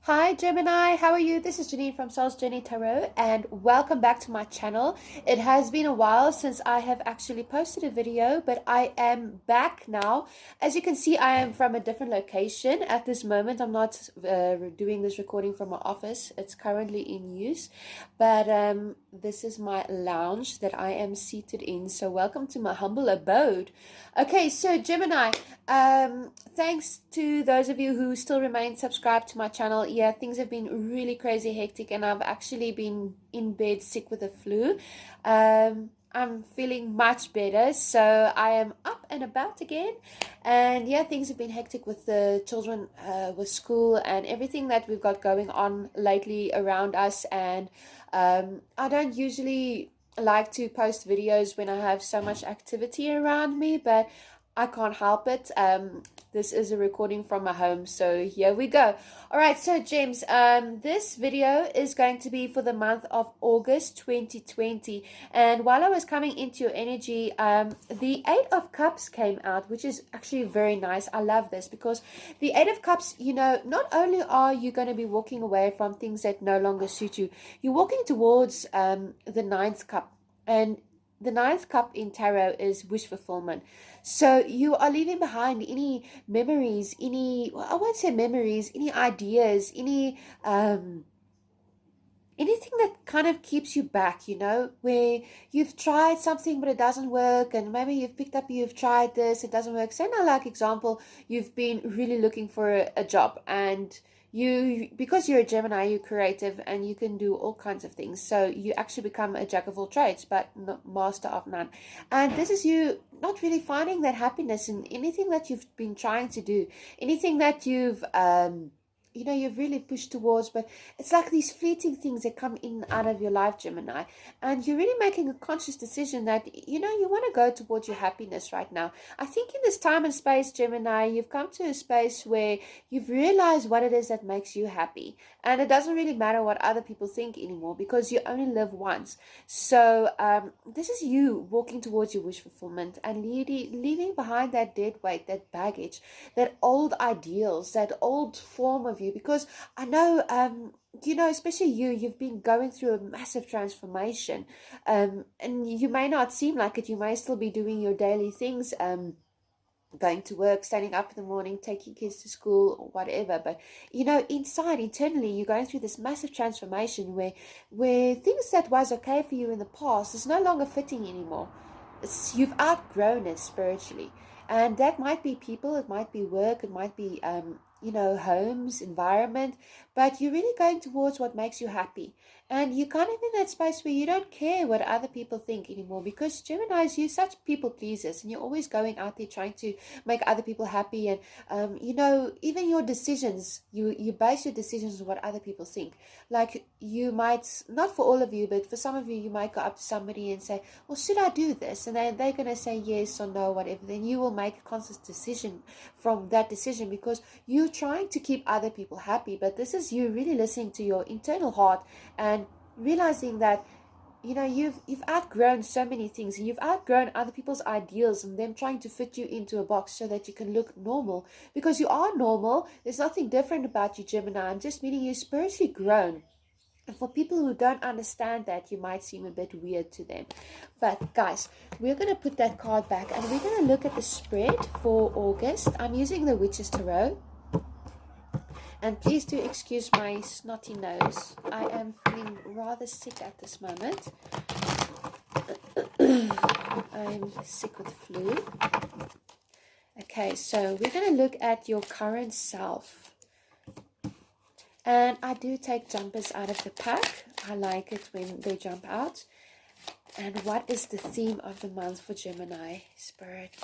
Hi Gemini, how are you? This is Janine from Soul's Journey Tarot, and welcome back to my channel. It has been a while since I have actually posted a video, but I am back now. As you can see, I am from a different location at this moment. I'm not doing this recording from my office. It's currently in use, but this is my lounge that I am seated in. So welcome to my humble abode. Okay, so Gemini, thanks to those of you who still remain subscribed to my channel. Yeah, things have been really crazy hectic, and I've actually been in bed sick with the flu. I'm feeling much better, so I am up and about again. And yeah, things have been hectic with the children, with school and everything that we've got going on lately around us. And I don't usually like to post videos when I have so much activity around me, but I can't help it. This is a recording from my home, so here we go. All right, so James, this video is going to be for the month of August 2020. And while I was coming into your energy, the Eight of Cups came out, which is actually very nice. I love this because the Eight of Cups, you know, not only are you going to be walking away from things that no longer suit you, you're walking towards the Ninth Cup. And the Ninth Cup in tarot is wish fulfillment. So you are leaving behind any memories, well, I won't say memories, any ideas, anything that kind of keeps you back, you know, where you've tried something but it doesn't work, and maybe you've tried this, it doesn't work. Say now, like example, you've been really looking for a job, and because you're a Gemini, you're creative and you can do all kinds of things. So you actually become a jack of all trades, but not master of none. And this is you not really finding that happiness in anything that you've been trying to do, anything that you've you've really pushed towards, but it's like these fleeting things that come in and out of your life, Gemini. And you're really making a conscious decision that, you know, you want to go towards your happiness right now. I think in this time and space, Gemini, you've come to a space where you've realized what it is that makes you happy. And it doesn't really matter what other people think anymore, because you only live once. So this is you walking towards your wish fulfillment and leaving behind that dead weight, that baggage, that old ideals, that old form of you. Because I know, especially you've been going through a massive transformation, and you may not seem like it. You may still be doing your daily things, going to work, standing up in the morning, taking kids to school or whatever. But, you know, internally, you're going through this massive transformation where things that was okay for you in the past is no longer fitting anymore. You've outgrown it spiritually. And that might be people, it might be work, it might be homes, environment, but you're really going towards what makes you happy. And you're kind of in that space where you don't care what other people think anymore, because Geminis, you're such people pleasers, and you're always going out there trying to make other people happy. And even your decisions, you base your decisions on what other people think. Like, you might, not for all of you, but for some of you, you might go up to somebody and say, well, should I do this? And they're going to say yes or no, whatever. Then you will make a conscious decision from that decision, because you're trying to keep other people happy. But this is you really listening to your internal heart and realizing that, you know, you've outgrown so many things. You've outgrown other people's ideals and them trying to fit you into a box so that you can look normal, because you are normal. There's nothing different about you, Gemini. I'm just meaning you spiritually grown. And for people who don't understand that, you might seem a bit weird to them. But guys, we're going to put that card back and we're going to look at the spread for August. I'm using the Witch's Tarot. And please do excuse my snotty nose. I am feeling rather sick at this moment. I'm sick with the flu. Okay, so we're going to look at your current self. And I do take jumpers out of the pack. I like it when they jump out. And what is the theme of the month for Gemini Spirit?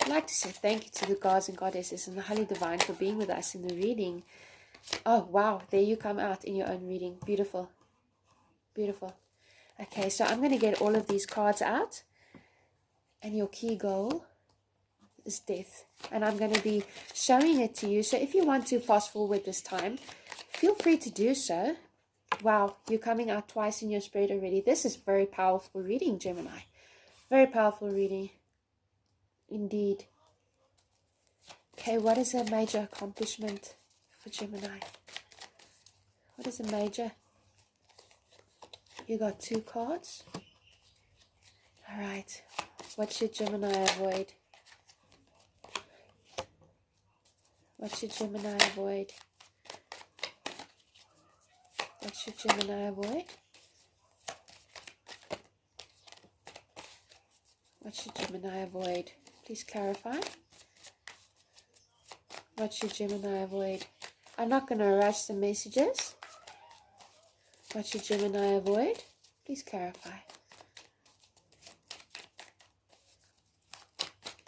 I'd like to say thank you to the gods and goddesses and the Holy Divine for being with us in the reading. Oh, wow. There you come out in your own reading. Beautiful. Beautiful. Okay, so I'm going to get all of these cards out. And your key goal is death. And I'm going to be showing it to you. So if you want to fast forward this time, feel free to do so. Wow, you're coming out twice in your spread already. This is very powerful reading, Gemini. Very powerful reading. Indeed. Okay, what is a major accomplishment for Gemini? What is a major? You got 2 cards. All right. What should Gemini avoid? What should Gemini avoid? What should Gemini avoid? What should Gemini avoid? Please clarify. What should Gemini avoid? I'm not going to rush the messages. What should Gemini avoid? Please clarify.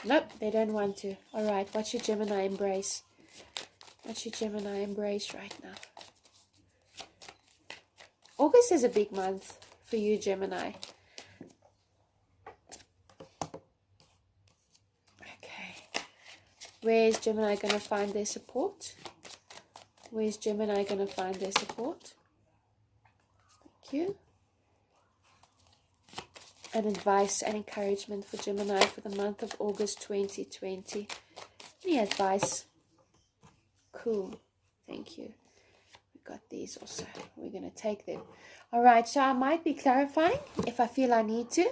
Nope, they don't want to. All right, what should Gemini embrace? What should Gemini embrace right now? August is a big month for you, Gemini. Okay. Where is Gemini going to find their support? Where is Gemini going to find their support? Thank you. And advice and encouragement for Gemini for the month of August 2020. Any advice? Cool. Thank you. We got these also. We're going to take them. All right. So I might be clarifying if I feel I need to.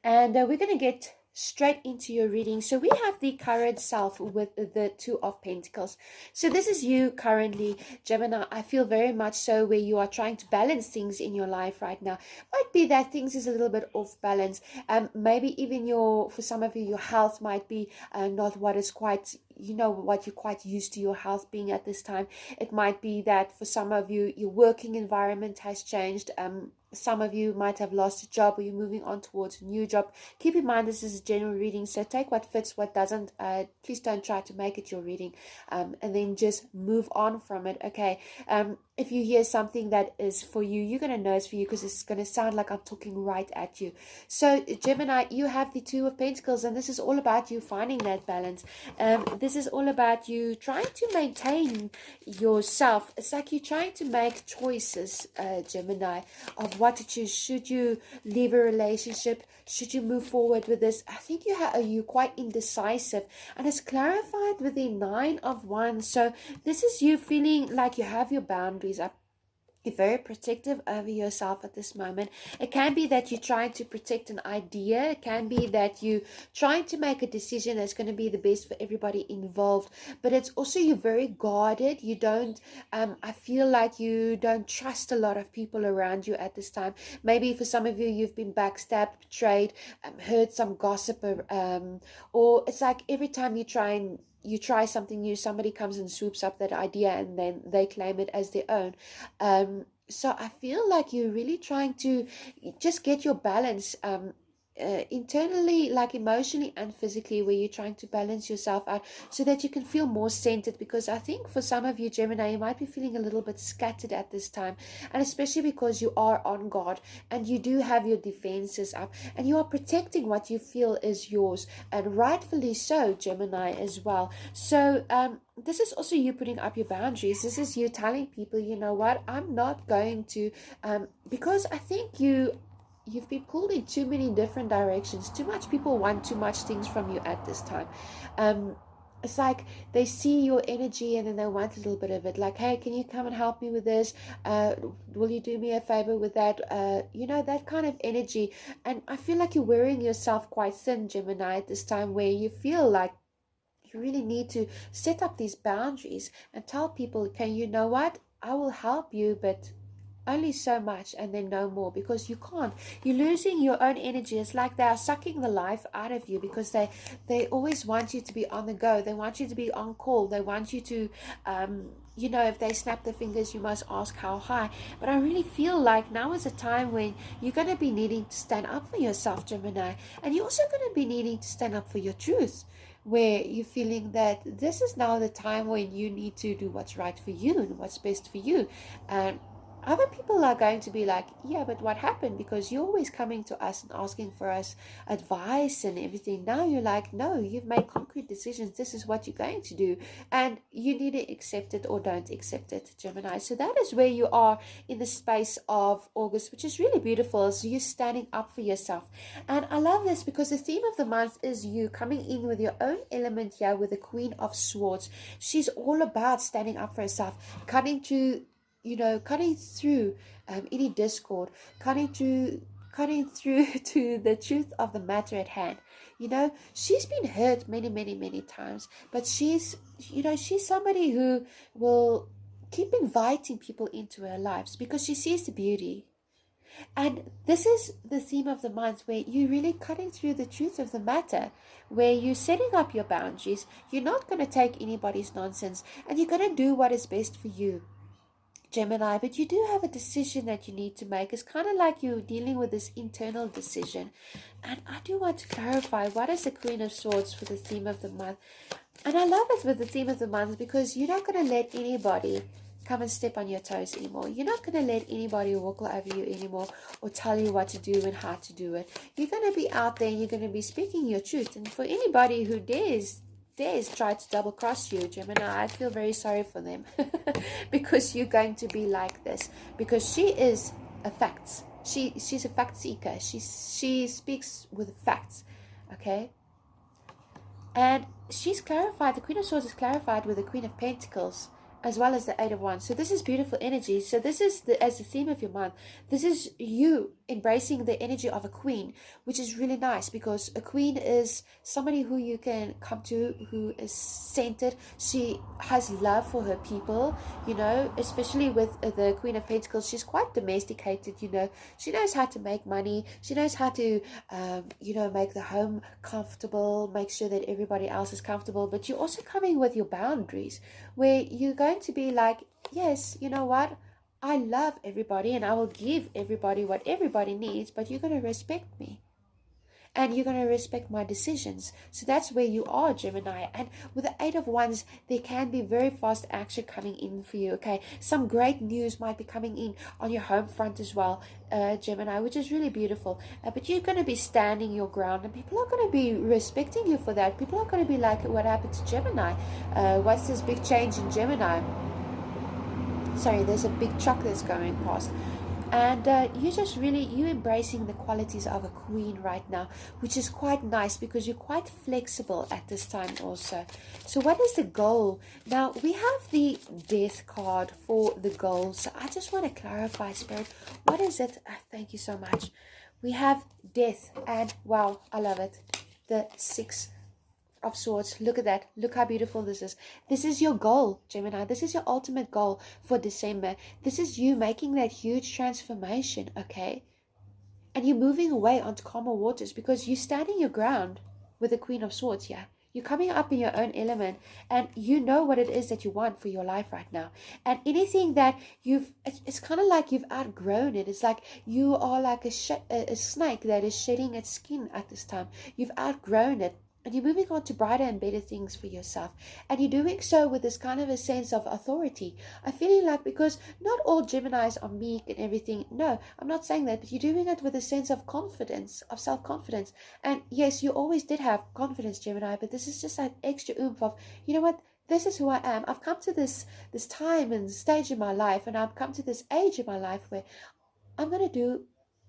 And we're going to get straight into your reading. So we have the current self with the 2 of Pentacles. So this is you currently, Gemini. I feel very much so where you are trying to balance things in your life right now. Might be that things is a little bit off balance. Maybe even for some of you, your health might be not what is quite, what you're quite used to your health being at this time. It might be that for some of you, your working environment has changed. Some of you might have lost a job, or you're moving on towards a new job. Keep in mind, this is a general reading, so take what fits, what doesn't. Please don't try to make it your reading, and then just move on from it. Okay. If you hear something that is for you, you're going to know it's for you, because it's going to sound like I'm talking right at you. So Gemini, you have the 2 of Pentacles, and this is all about you finding that balance. This is all about you trying to maintain yourself. It's like you're trying to make choices, Gemini, of what to choose. Should you leave a relationship? Should you move forward with this? I think you're quite indecisive, and it's clarified with the 9 of Wands. So this is you feeling like you have your boundaries up. You're very protective over yourself at this moment. It can be that you're trying to protect an idea. It can be that you're trying to make a decision that's going to be the best for everybody involved. But it's also you're very guarded. You don't, I feel like you don't trust a lot of people around you at this time. Maybe for some of you, you've been backstabbed, betrayed, heard some gossip, or it's like every time you try something new, somebody comes and swoops up that idea, and then they claim it as their own. So I feel like you're really trying to just get your balance internally, like emotionally and physically, where you're trying to balance yourself out so that you can feel more centered. Because I think for some of you, Gemini, you might be feeling a little bit scattered at this time, and especially because you are on guard and you do have your defenses up, and you are protecting what you feel is yours, and rightfully so, Gemini, as well. So this is also you putting up your boundaries. This is you telling people, you know what, I'm not going to because I think you've been pulled in too many different directions. Too much people want too much things from you at this time. It's like they see your energy and then they want a little bit of it. Like, hey, can you come and help me with this? Will you do me a favor with that? That kind of energy. And I feel like you're wearing yourself quite thin, Gemini, at this time, where you feel like you really need to set up these boundaries and tell people, okay, you know what? I will help you, but only so much, and then no more, because you can't. You're losing your own energy. It's like they are sucking the life out of you, because they always want you to be on the go. They want you to be on call. They want you to if they snap their fingers, you must ask how high. But I really feel like now is a time when you're going to be needing to stand up for yourself, Gemini, and you're also going to be needing to stand up for your truth, where you're feeling that this is now the time when you need to do what's right for you and what's best for you. Other people are going to be like, yeah, but what happened? Because you're always coming to us and asking for us advice and everything. Now you're like, no, you've made concrete decisions. This is what you're going to do. And you need to accept it or don't accept it, Gemini. So that is where you are in the space of August, which is really beautiful. So you're standing up for yourself. And I love this because the theme of the month is you coming in with your own element here with the Queen of Swords. She's all about standing up for herself, cutting through any discord, cutting through to the truth of the matter at hand. She's been hurt many, many, many times, but she's somebody who will keep inviting people into her lives because she sees the beauty. And this is the theme of the month, where you're really cutting through the truth of the matter, where you're setting up your boundaries. You're not going to take anybody's nonsense, and you're going to do what is best for you, Gemini. But you do have a decision that you need to make. It's kind of like you're dealing with this internal decision. And I do want to clarify, what is the Queen of Swords for the theme of the month? And I love it with the theme of the month because you're not going to let anybody come and step on your toes anymore. You're not going to let anybody walk all over you anymore or tell you what to do and how to do it. You're going to be out there and you're going to be speaking your truth. And for anybody who dares try to double cross you, Gemini, I feel very sorry for them because you're going to be like this, because she is a facts. She's a fact seeker. She speaks with facts, okay? And she's clarified, the Queen of Swords is clarified with the Queen of Pentacles, as well as the Eight of Wands. So this is beautiful energy. So this is as the theme of your month. This is you embracing the energy of a queen, which is really nice, because a queen is somebody who you can come to, who is centered. She has love for her people, especially with the Queen of Pentacles. She's quite domesticated, She knows how to make money. She knows how to, make the home comfortable, make sure that everybody else is comfortable. But you're also coming with your boundaries, where you're going to be like, yes, you know what? I love everybody and I will give everybody what everybody needs, but you're going to respect me and you're going to respect my decisions. So that's where you are, Gemini. And with the Eight of Wands, there can be very fast action coming in for you, okay? Some great news might be coming in on your home front as well, Gemini, which is really beautiful. But you're going to be standing your ground, and people are going to be respecting you for that. People are going to be like, what happened to Gemini? What's this big change in Gemini? Sorry, there's a big truck that's going past. And you're embracing the qualities of a queen right now, which is quite nice because you're quite flexible at this time also. So what is the goal? Now, we have the Death card for the goal. So I just want to clarify, Spirit, what is it? Thank you so much. We have Death, and wow, I love it. The Six of Swords. Look at that. Look how beautiful this is. This is your goal, Gemini. This is your ultimate goal for December. This is you making that huge transformation, okay? And you're moving away onto calmer waters because you're standing your ground with the Queen of Swords here. You're coming up in your own element, and you know what it is that you want for your life right now. And anything that it's kind of like you've outgrown it. It's like you are like a snake that is shedding its skin at this time. You've outgrown it. And you're moving on to brighter and better things for yourself. And you're doing so with this kind of a sense of authority. I'm feeling like, because not all Geminis are meek and everything. No, I'm not saying that. But you're doing it with a sense of confidence, of self-confidence. And yes, you always did have confidence, Gemini. But this is just that extra oomph of, you know what? This is who I am. I've come to this time and stage in my life. And I've come to this age in my life where I'm going to do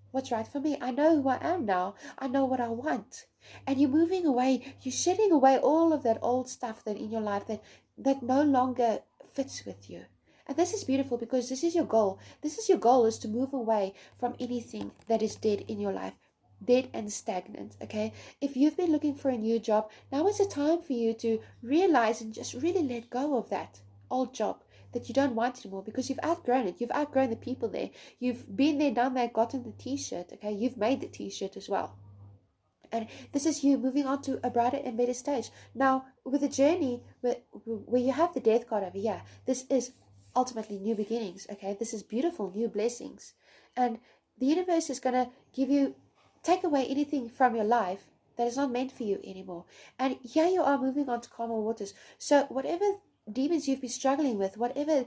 what's right for me. I know who I am now. I know what I want. And you're moving away, you're shedding away all of that old stuff that in your life that no longer fits with you. And this is beautiful because this is your goal. This is your goal, is to move away from anything that is dead in your life, dead and stagnant, okay? If you've been looking for a new job, now is the time for you to realize and just really let go of that old job that you don't want anymore, because you've outgrown it. You've outgrown the people there. You've been there, done that, gotten the t-shirt, okay? You've made the t-shirt as well. And this is you moving on to a brighter and better stage. Now, with a journey where you have the Death card over here, this is ultimately new beginnings, okay? This is beautiful, new blessings. And the universe is going to take away anything from your life that is not meant for you anymore. And here you are moving on to calmer waters. So whatever demons you've been struggling with, whatever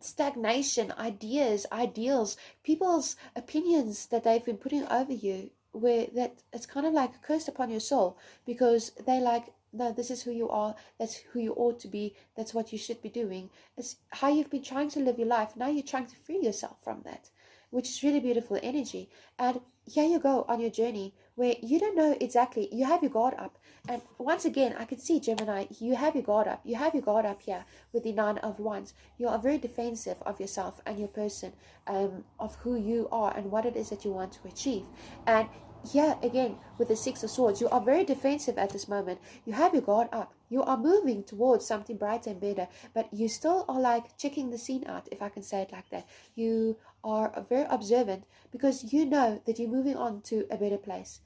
stagnation, ideas, ideals, people's opinions that they've been putting over you, where that it's kind of like cursed upon your soul, because they like, no, this is who you are, that's who you ought to be, that's what you should be doing. It's how you've been trying to live your life. Now you're trying to free yourself from that, which is really beautiful energy. And here you go on your journey where you don't know exactly, you have your guard up. And once again, I can see, Gemini, you have your guard up. You have your guard up here with the Nine of Wands. You are very defensive of yourself and your person, of who you are and what it is that you want to achieve. And here again, with the Six of Swords, you are very defensive at this moment. You have your guard up. You are moving towards something brighter and better, but you still are like checking the scene out, if I can say it like that. You are very observant because you know that you're moving on to a better place.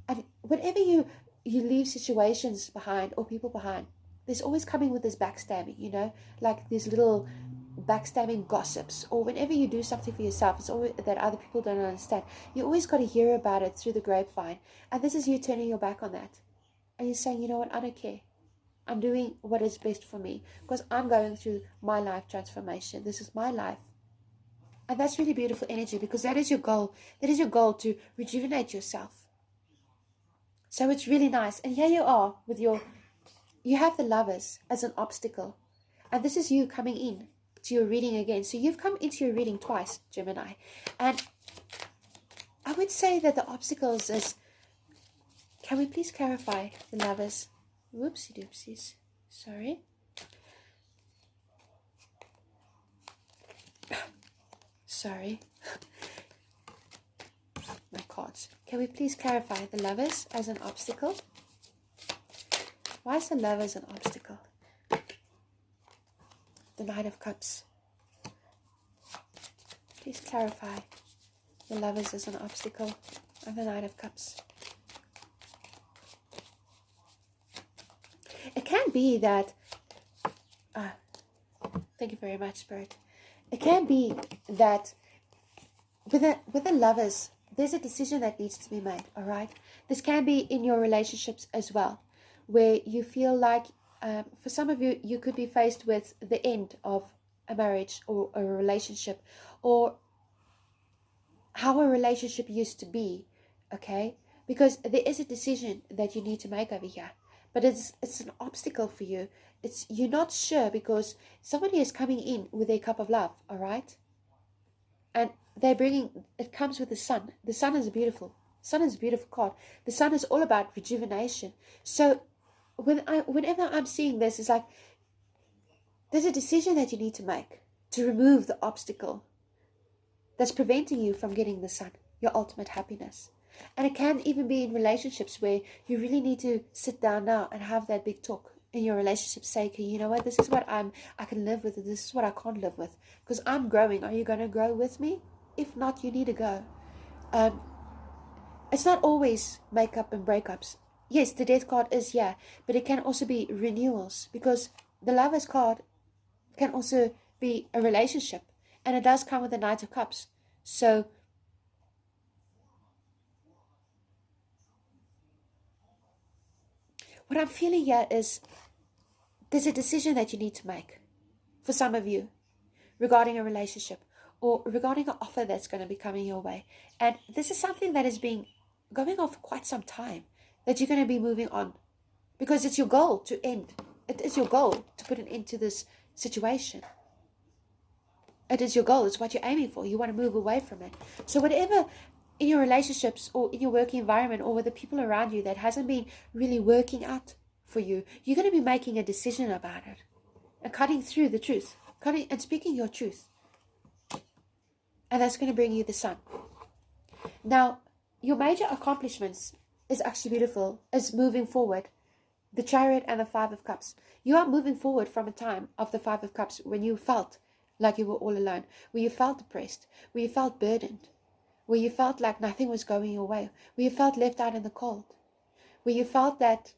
And whenever you leave situations behind or people behind, there's always coming with this backstabbing, like these little backstabbing gossips, or whenever you do something for yourself, it's always that other people don't understand. You always got to hear about it through the grapevine, and this is you turning your back on that, and you're saying, you know what, I don't care. I'm doing what is best for me because I'm going through my life transformation. This is my life. And that's really beautiful energy, because that is your goal. That is your goal, to rejuvenate yourself. So it's really nice. And here you are with you have the Lovers as an obstacle. And this is you coming in to your reading again. So you've come into your reading twice, Gemini. And I would say that the obstacles is, can we please clarify the Lovers? Whoopsie doopsies. Sorry. Sorry. My cards. Can we please clarify the Lovers as an obstacle? Why is the Lovers an obstacle? The Knight of Cups. Please clarify the Lovers as an obstacle and the Knight of Cups. It can be that, thank you very much, Spirit. It can be that with the Lovers, there's a decision that needs to be made, all right? This can be in your relationships as well, where you feel like, for some of you, you could be faced with the end of a marriage or a relationship, or how a relationship used to be, okay? Because there is a decision that you need to make over here, but it's an obstacle for you. You're not sure because somebody is coming in with a cup of love, all right? And it comes with the Sun. The Sun is a beautiful card. The Sun is all about rejuvenation. So whenever I'm seeing this, it's like there's a decision that you need to make to remove the obstacle that's preventing you from getting the Sun, your ultimate happiness. And it can even be in relationships where you really need to sit down now and have that big talk in your relationship. Say, okay, you know what, this is what I can live with, this is what I can't live with, because I'm growing. Are you going to grow with me? If not, you need to go. It's not always makeup and breakups. Yes, the Death card is here, but it can also be renewals, because the Lovers card can also be a relationship, and it does come with the Knight of Cups. So what I'm feeling here is there's a decision that you need to make for some of you regarding a relationship or regarding an offer that's going to be coming your way. And this is something that has been going on for quite some time, that you're going to be moving on, because it's your goal to end. It is your goal to put an end to this situation. It is your goal. It's what you're aiming for. You want to move away from it. So whatever in your relationships or in your working environment or with the people around you that hasn't been really working out for you, you're going to be making a decision about it and cutting through the truth, cutting and speaking your truth. And that's going to bring you the Sun. Now, your major accomplishments is actually beautiful, is moving forward. The Chariot and the Five of Cups. You are moving forward from a time of the Five of Cups when you felt like you were all alone, where you felt depressed, where you felt burdened, where you felt like nothing was going your way, where you felt left out in the cold, where you felt that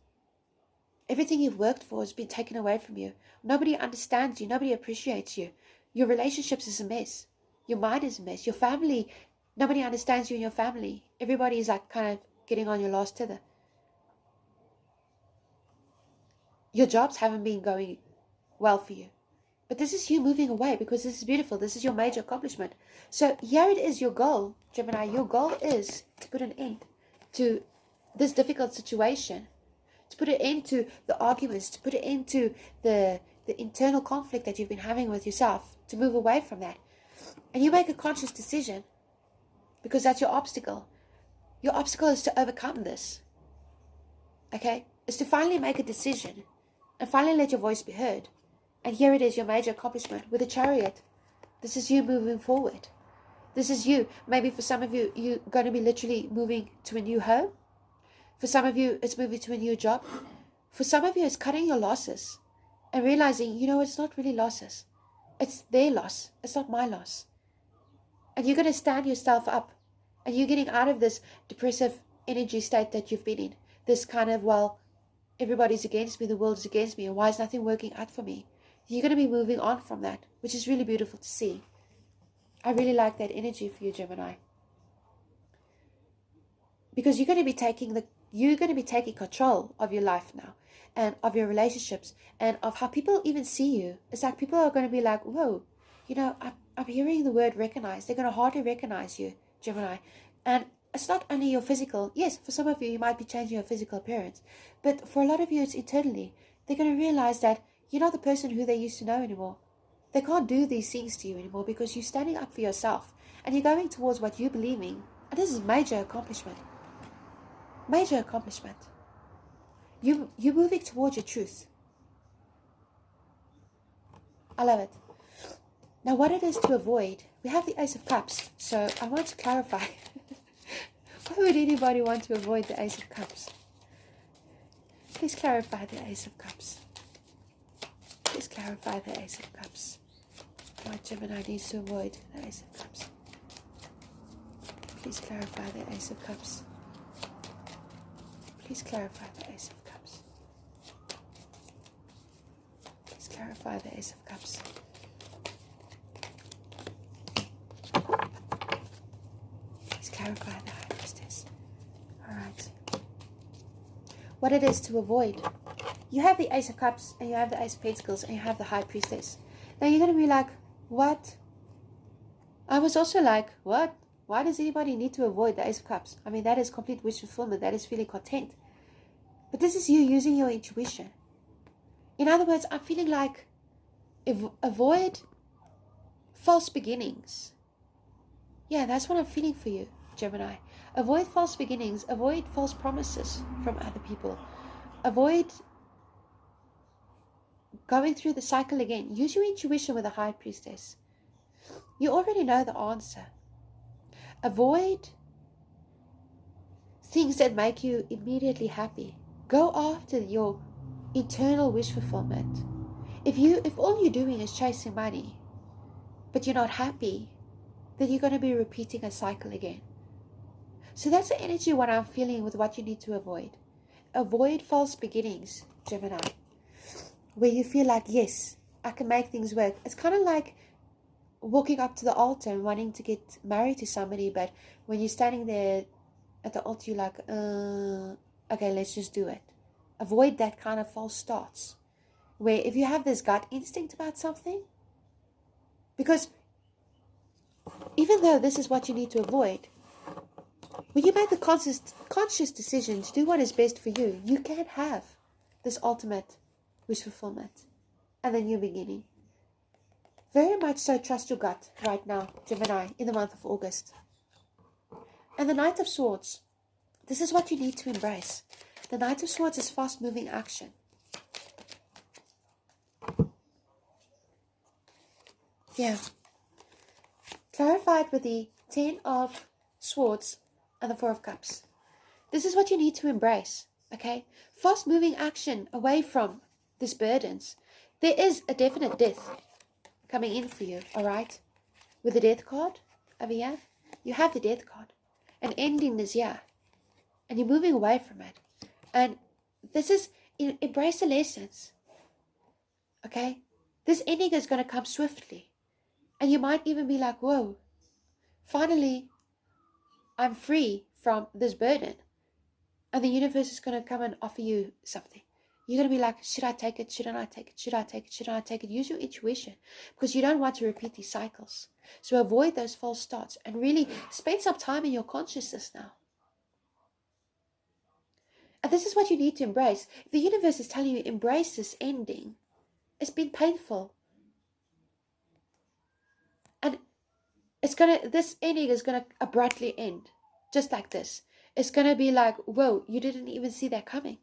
everything you've worked for has been taken away from you. Nobody understands you. Nobody appreciates you. Your relationships is a mess. Your mind is a mess. Your family, nobody understands you in your family. Everybody is like kind of getting on your last tether. Your jobs haven't been going well for you. But this is you moving away, because this is beautiful. This is your major accomplishment. So here it is, your goal, Gemini. Your goal is to put an end to this difficult situation, to put an end to the arguments, to put an end to the internal conflict that you've been having with yourself, to move away from that. And you make a conscious decision, because that's your obstacle. Your obstacle is to overcome this. Okay? Is to finally make a decision and finally let your voice be heard. And here it is, your major accomplishment with a Chariot. This is you moving forward. This is you. Maybe for some of you, you're going to be literally moving to a new home. For some of you, it's moving to a new job. For some of you, it's cutting your losses and realizing, it's not really losses. It's their loss. It's not my loss. And you're going to stand yourself up. And you're getting out of this depressive energy state that you've been in. This kind of, everybody's against me, the world is against me, and why is nothing working out for me? You're going to be moving on from that, which is really beautiful to see. I really like that energy for you, Gemini. Because you're going to be taking control of your life now, and of your relationships, and of how people even see you. It's like people are going to be like, whoa, I'm hearing the word recognize. They're going to hardly recognize you, Gemini. And it's not only your physical. Yes, for some of you, you might be changing your physical appearance. But for a lot of you, it's internally. They're going to realize that you're not the person who they used to know anymore. They can't do these things to you anymore, because you're standing up for yourself. And you're going towards what you believe in. And this is major accomplishment. Major accomplishment. You're moving towards your truth. I love it. Now, what it is to avoid, we have the Ace of Cups. So I want to clarify. Why would anybody want to avoid the Ace of Cups? Please clarify the Ace of Cups. Please clarify the Ace of Cups. Why Gemini needs to avoid the Ace of Cups. Please clarify the Ace of Cups. Please clarify the Ace of Cups. Please clarify the Ace of Cups. Please clarify the High Priestess. Alright. What it is to avoid. You have the Ace of Cups, and you have the Ace of Pentacles, and you have the High Priestess. Now you're going to be like, what? I was also like, what? Why does anybody need to avoid the Ace of Cups? I mean, that is complete wish fulfillment. That is feeling content. But this is you using your intuition. In other words, I'm feeling like avoid false beginnings. Yeah, that's what I'm feeling for you, Gemini. Avoid false beginnings. Avoid false promises from other people. Avoid going through the cycle again. Use your intuition with the High Priestess. You already know the answer. Avoid things that make you immediately happy. Go after your internal wish fulfillment. If all you're doing is chasing money, but you're not happy, then you're going to be repeating a cycle again. So that's the energy what I'm feeling with what you need to avoid. Avoid false beginnings, Gemini, where you feel like, yes, I can make things work. It's kind of like walking up to the altar and wanting to get married to somebody, but when you're standing there at the altar, you're like, okay, let's just do it. Avoid that kind of false starts, where if you have this gut instinct about something, because even though this is what you need to avoid, when you make the conscious decision to do what is best for you, you can have this ultimate wish fulfillment and the new beginning. Very much so, trust your gut right now, Gemini, in the month of August. And the Knight of Swords, this is what you need to embrace. The Knight of Swords is fast-moving action. Yeah. Clarify it with the 10 of Swords and the 4 of Cups. This is what you need to embrace, okay? Fast-moving action away from these burdens. There is a definite death coming in for you, all right? With the Death card over here, you have the Death card. An ending is here, and you're moving away from it. And this is, embrace the lessons, okay? This ending is going to come swiftly. And you might even be like, whoa, finally, I'm free from this burden. And the universe is going to come and offer you something. You're going to be like, should I take it? Shouldn't I take it? Should I take it? Shouldn't I take it? Use your intuition, because you don't want to repeat these cycles. So avoid those false starts and really spend some time in your consciousness now. And this is what you need to embrace. The universe is telling you, embrace this ending. It's been painful. And this ending is going to abruptly end. Just like this. It's going to be like, whoa, you didn't even see that coming.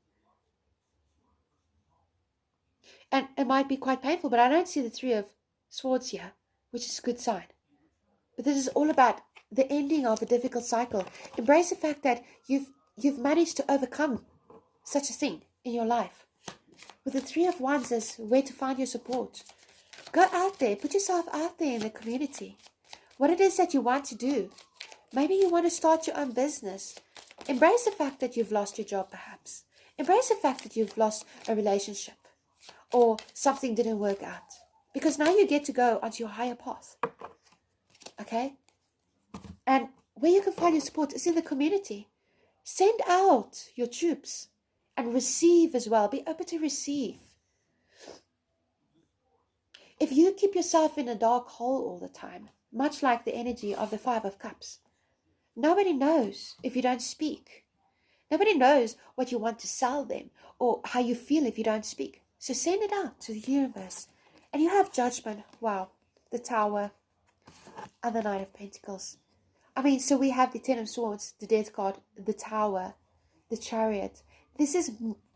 And it might be quite painful, but I don't see the Three of Swords here, which is a good sign. But this is all about the ending of a difficult cycle. Embrace the fact that you've managed to overcome such a thing in your life. With the Three of Wands is where to find your support. Go out there, put yourself out there in the community. What it is that you want to do. Maybe you want to start your own business. Embrace the fact that you've lost your job, perhaps. Embrace the fact that you've lost a relationship or something didn't work out. Because now you get to go onto your higher path. Okay? And where you can find your support is in the community. Send out your troops and receive as well. Be open to receive. If you keep yourself in a dark hole all the time, much like the energy of the Five of Cups, nobody knows if you don't speak. Nobody knows what you want to sell them or how you feel if you don't speak. So send it out to the universe. And you have Judgment. Wow. The Tower and the Knight of Pentacles. So we have the Ten of Swords, the Death card, the Tower, the Chariot. This is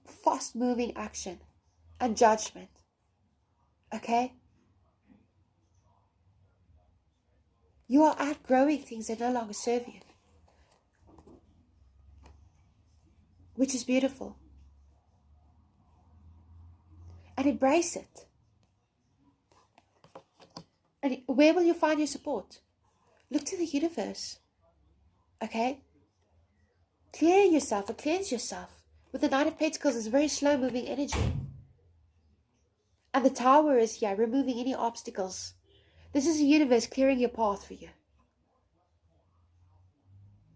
fast-moving action and judgment. Okay? You are outgrowing things that no longer serve you. Which is beautiful. And embrace it. And where will you find your support? Look to the universe. Okay? Clear yourself or cleanse yourself. With the Knight of Pentacles, it's very slow-moving energy. And the Tower is here, removing any obstacles. This is the universe clearing your path for you.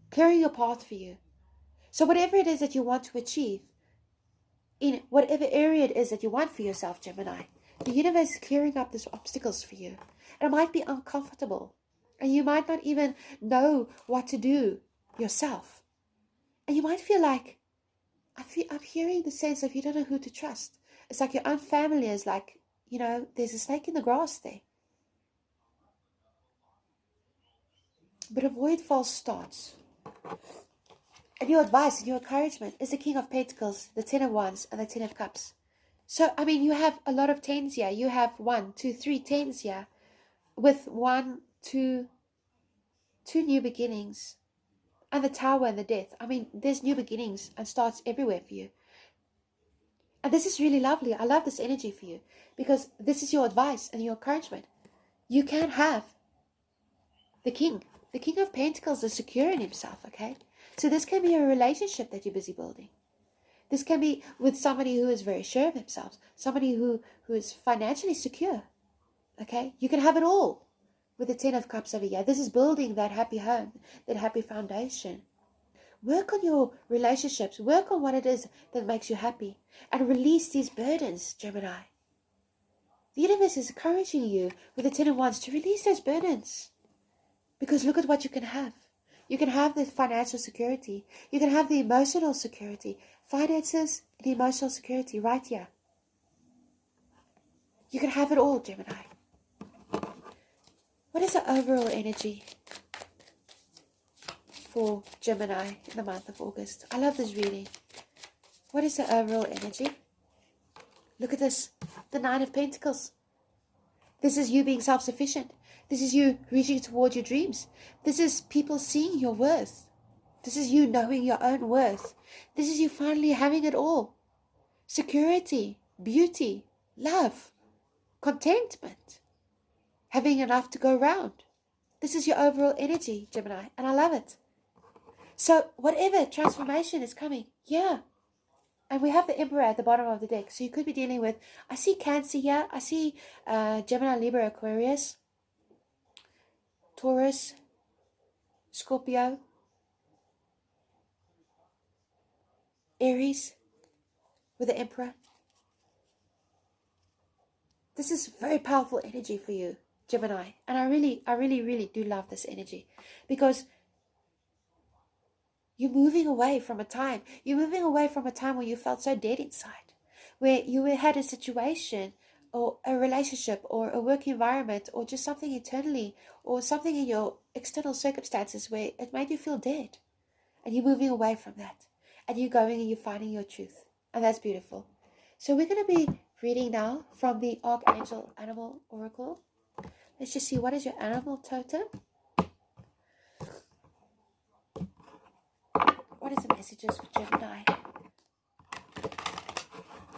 Clearing your path for you. So whatever it is that you want to achieve, in whatever area it is that you want for yourself, Gemini, the universe is clearing up these obstacles for you. And it might be uncomfortable. And you might not even know what to do yourself. And you might feel like, I'm hearing the sense of you don't know who to trust. It's like your own family is like, there's a snake in the grass there. But avoid false starts. And your advice and your encouragement is the King of Pentacles, the Ten of Wands, and the Ten of Cups. So, you have a lot of tens here. You have 1, 2, 3 tens here. With 1, 2 new beginnings. And the Tower and the Death. There's new beginnings and starts everywhere for you. And this is really lovely. I love this energy for you. Because this is your advice and your encouragement. You can have the King. The King of Pentacles is secure in himself, okay? So this can be a relationship that you're busy building. This can be with somebody who is very sure of himself. Somebody who is financially secure, okay? You can have it all with the Ten of Cups over here. This is building that happy home, that happy foundation. Work on your relationships. Work on what it is that makes you happy. And release these burdens, Gemini. The universe is encouraging you with the Ten of Wands to release those burdens. Because look at what you can have. You can have the financial security. You can have the emotional security. Finances and emotional security right here. You can have it all, Gemini. What is the overall energy for Gemini in the month of August? I love this reading. What is the overall energy? Look at this. The Nine of Pentacles. This is you being self-sufficient. This is you reaching toward your dreams. This is people seeing your worth. This is you knowing your own worth. This is you finally having it all. Security, beauty, love, contentment, having enough to go around. This is your overall energy, Gemini, and I love it. So whatever transformation is coming, yeah. And we have the Emperor at the bottom of the deck. So you could be dealing with, I see Cancer here. I see Gemini, Libra, Aquarius, Taurus, Scorpio, Aries with the Emperor. This is very powerful energy for you, Gemini. And I really do love this energy, because you're moving away from a time. You're moving away from a time where you felt so dead inside, where you had a situation or a relationship or a work environment or just something internally or something in your external circumstances where it made you feel dead. And you're moving away from that. And you're going and you're finding your truth. And that's beautiful. So we're going to be reading now from the Archangel Animal Oracle. Let's just see, what is your animal totem? What is the messages for Gemini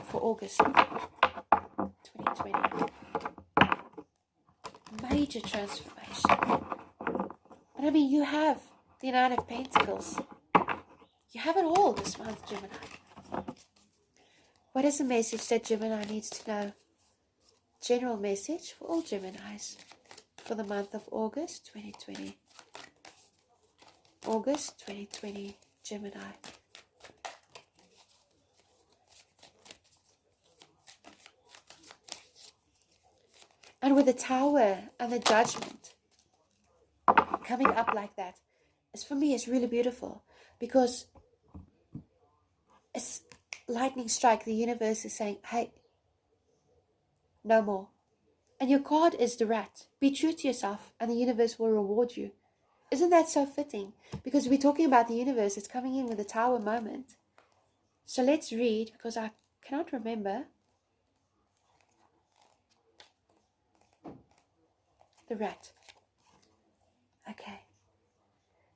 for August 2020? Major transformation. And I mean, you have the Nine of Pentacles. You have it all this month, Gemini. What is the message that Gemini needs to know? General message for all Geminis for the month of August 2020. August 2020, Gemini. And with the Tower and the Judgment coming up like that, for me, it's really beautiful, because it's lightning strike. The universe is saying, hey, no more. And your card is the Rat. Be true to yourself and the universe will reward you. Isn't that so fitting? Because we're talking about the universe. It's coming in with the Tower moment. So let's read, because I cannot remember. The Rat. Okay.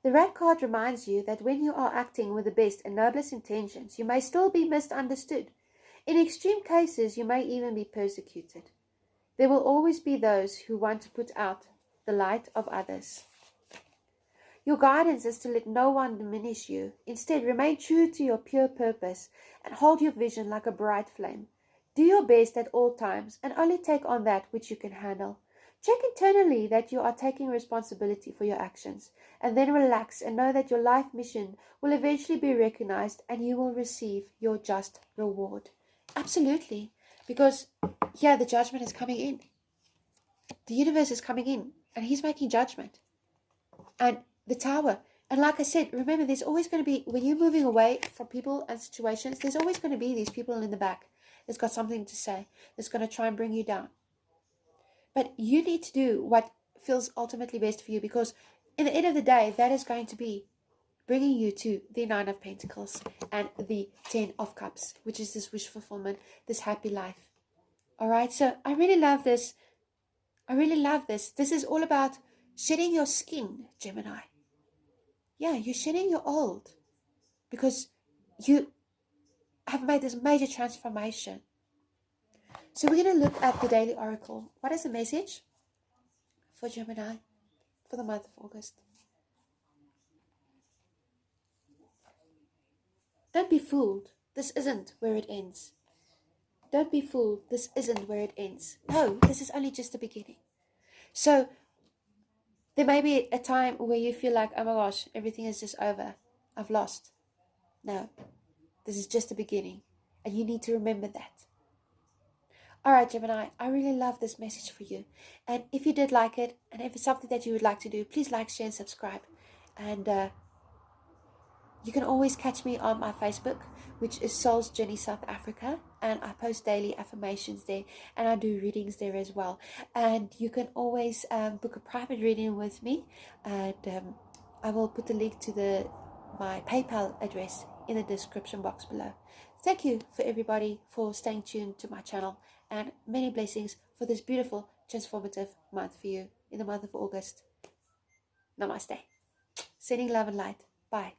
The Rat card reminds you that when you are acting with the best and noblest intentions, you may still be misunderstood. In extreme cases, you may even be persecuted. There will always be those who want to put out the light of others. Your guidance is to let no one diminish you. Instead, remain true to your pure purpose and hold your vision like a bright flame. Do your best at all times and only take on that which you can handle. Check internally that you are taking responsibility for your actions, and then relax and know that your life mission will eventually be recognized and you will receive your just reward. Absolutely. Because, yeah, the judgment is coming in. The universe is coming in and he's making judgment. And the Tower. And like I said, remember, there's always going to be, when you're moving away from people and situations, there's always going to be these people in the back that's got something to say, that's going to try and bring you down. But you need to do what feels ultimately best for you, because in the end of the day, that is going to be bringing you to the Nine of Pentacles and the Ten of Cups, which is this wish fulfillment, this happy life. All right, so I really love this. I really love this. This is all about shedding your skin, Gemini. Yeah, you're shedding your old because you have made this major transformation. So we're going to look at the daily oracle. What is the message for Gemini for the month of August? Don't be fooled. This isn't where it ends. Don't be fooled. This isn't where it ends. No, this is only just the beginning. So there may be a time where you feel like, oh my gosh, everything is just over. I've lost. No, this is just the beginning. And you need to remember that. All right, Gemini, I really love this message for you. And if you did like it, and if it's something that you would like to do, please like, share, and subscribe. And you can always catch me on my Facebook, which is Soul's Journey South Africa. And I post daily affirmations there. And I do readings there as well. And you can always book a private reading with me. And I will put the link to my PayPal address in the description box below. Thank you for everybody for staying tuned to my channel. And many blessings for this beautiful, transformative month for you in the month of August. Namaste. Sending love and light. Bye.